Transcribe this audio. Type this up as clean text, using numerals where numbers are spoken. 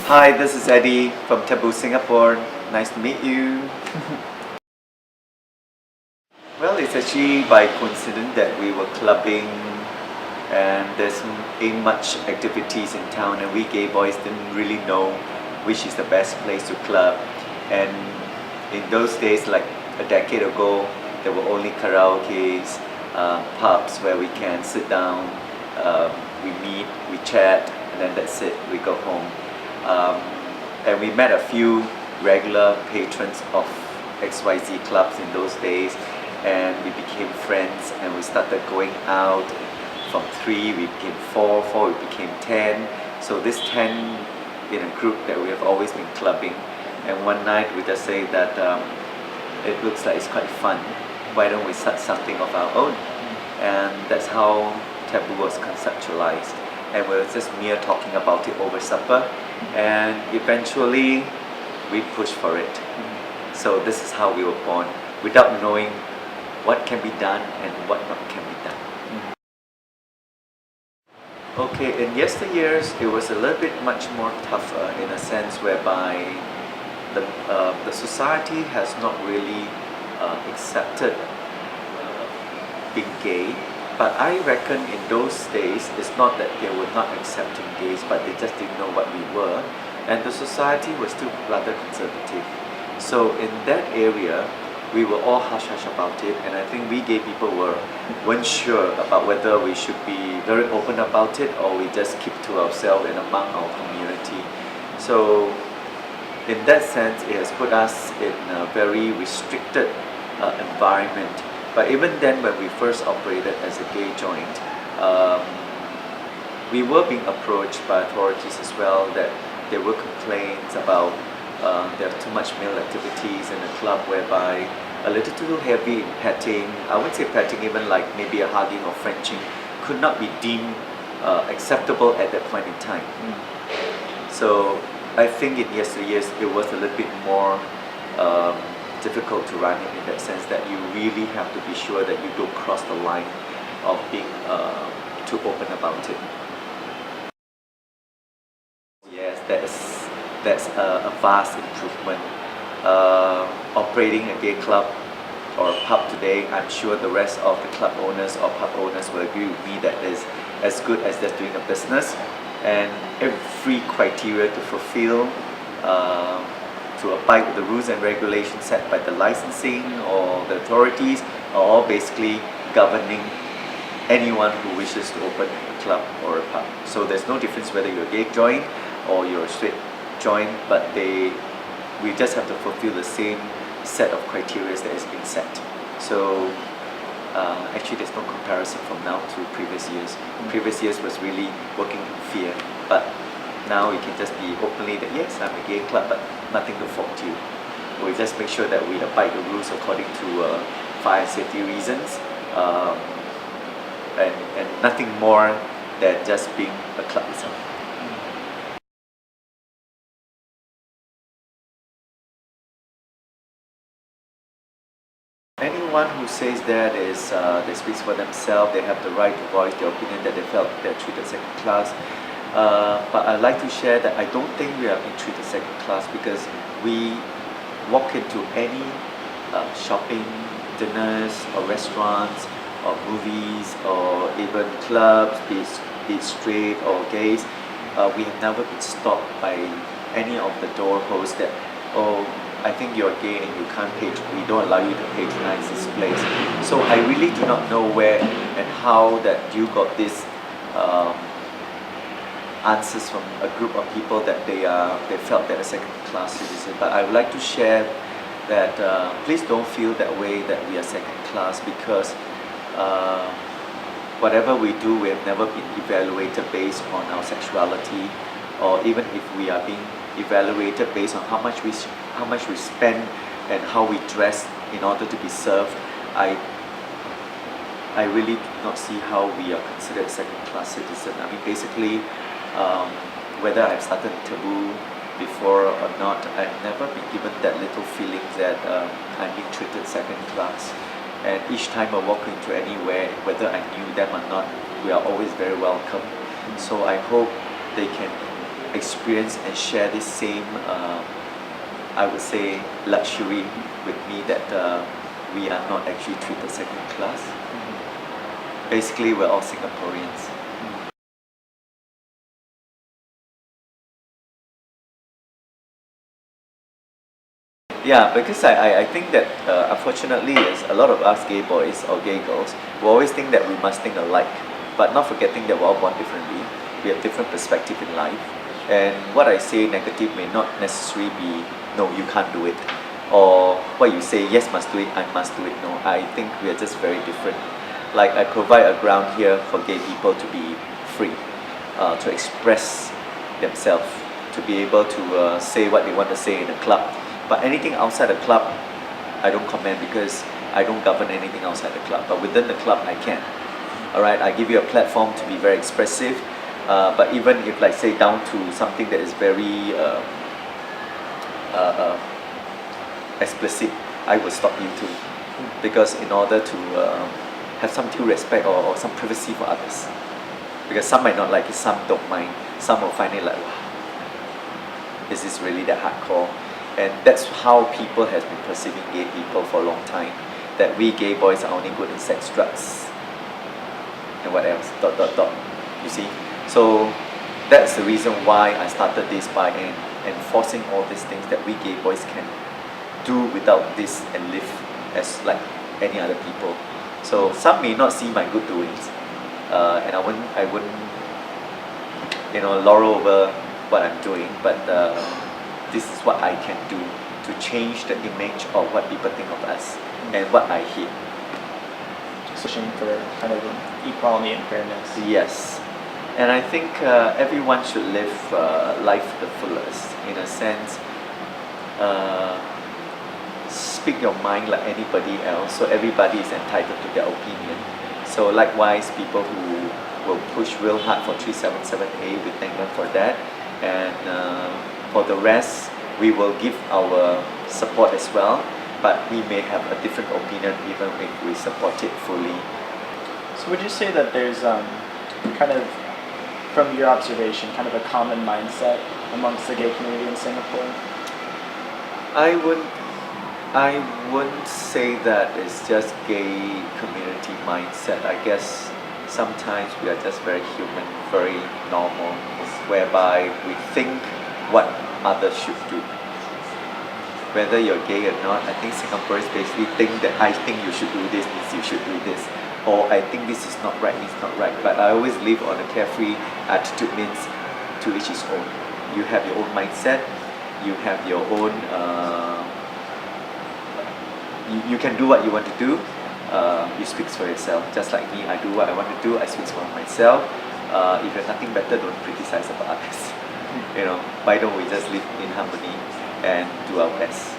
Hi, this is Eddie from Taboo, Singapore. Nice to meet you. Well, it's actually by coincidence that we were clubbing and ain't much activities in town, and we gay boys didn't really know which is the best place to club. And in those days, like a decade ago, there were only karaoke's, pubs where we can sit down, we meet, we chat, and then that's it, we go home. And we met a few regular patrons of XYZ clubs in those days, and we became friends, and we started going out. From 3 we became 4, 4 we became 10. So this 10 in a group that we have always been clubbing. And one night we just say that it looks like it's quite fun. Why don't we start something of our own? And that's how Taboo was conceptualized. And we were just mere talking about it over supper, and eventually we pushed for it. So this is how we were born, without knowing what can be done and what not can be done. Okay, in yesteryears it was a little bit much more tougher, in a sense whereby the society has not really accepted being gay. But I reckon in those days, it's not that they were not accepting gays, but they just didn't know what we were. And the society was still rather conservative. So in that area, we were all hush-hush about it. And I think we gay people weren't sure about whether we should be very open about it, or we just keep to ourselves and among our community. So in that sense, it has put us in a very restricted environment. But even then, when we first operated as a gay joint, we were being approached by authorities as well, that there were complaints about there are too much male activities in the club, whereby a little too heavy in petting, I wouldn't say petting, even like maybe a hugging or Frenching, could not be deemed acceptable at that point in time. So I think in yesteryears it was a little bit more difficult to run it, in that sense that you really have to be sure that you don't cross the line of being too open about it. Yes, that's a vast improvement. Operating a gay club or pub today, I'm sure the rest of the club owners or pub owners will agree with me that is as good as just doing a business, and every criteria to fulfill, to abide with the rules and regulations set by the licensing or the authorities, are all basically governing anyone who wishes to open a club or a pub. So there's no difference whether you're a gay joint or you're a straight joint, but we just have to fulfill the same set of criteria that is being set. So actually there's no comparison from now to previous years. Previous years was really working in fear, but now we can just be openly that yes, I'm a gay club, but nothing to fault you. We just make sure that we abide the rules according to fire and safety reasons, and nothing more than just being a club itself. Anyone who says that is they speak for themselves, they have the right to voice their opinion that they felt they're treated second class. But I'd like to share that I don't think we are being treated second class, because we walk into any shopping, dinners or restaurants or movies or even clubs, be it straight or gays, we have never been stopped by any of the door hosts that, oh, I think you're gay and you can't we don't allow you to patronize this place. So I really do not know where and how that you got this answers from a group of people that they felt they're a second class citizen. But I would like to share that please don't feel that way, that we are second class, because whatever we do, we have never been evaluated based on our sexuality, or even if we are being evaluated based on how much we spend and how we dress in order to be served. I really do not see how we are considered second class citizen. I mean, basically, whether I've started Taboo before or not, I've never been given that little feeling that I'm being treated second class. And each time I walk into anywhere, whether I knew them or not, we are always very welcome. So I hope they can experience and share this same, I would say, luxury with me that we are not actually treated second class. Basically, we're all Singaporeans. Yeah, because I think that unfortunately, is a lot of us gay boys or gay girls, we always think that we must think alike, but not forgetting that we're all born differently. We have different perspective in life, and what I say negative may not necessarily be no, you can't do it, or what you say yes, must do it, I must do it. No, I think we are just very different. Like I provide a ground here for gay people to be free, to express themselves, to be able to say what they want to say in a club. But anything outside the club, I don't comment because I don't govern anything outside the club. But within the club, I can. Alright, I give you a platform to be very expressive. But even if, like, say, down to something that is very explicit, I will stop you too. Because in order to have some due respect or some privacy for others. Because some might not like it, some don't mind. Some will find it like, wow, is this really that hardcore? And that's how people have been perceiving gay people for a long time. That we gay boys are only good in sex, drugs, and what else, ... You see? So that's the reason why I started this by enforcing all these things that we gay boys can do without this and live as like any other people. So some may not see my good doings, and I wouldn't, laurel over what I'm doing, but this is what I can do to change the image of what people think of us and what I hear. Pushing for kind of equality and fairness. Yes, and I think everyone should live life to the fullest. In a sense, speak your mind like anybody else. So everybody is entitled to their opinion. So likewise, people who will push real hard for 377A, we thank them for that. And for the rest, we will give our support as well. But we may have a different opinion even if we support it fully. So would you say that there's kind of, from your observation, kind of a common mindset amongst the gay community in Singapore? I wouldn't say that it's just gay community mindset. I guess sometimes we are just very human, very normal, whereby we think what others should do. Whether you're gay or not, I think Singaporeans basically think that I think you should do this means you should do this, or I think this is not right means not right. But I always live on a carefree attitude, means to each his own. You have your own mindset, you have your own, you can do what you want to do, you speak for yourself. Just like me, I do what I want to do, I speak for myself. If you have nothing better, don't criticize about others. Why don't we just live in harmony and do our best?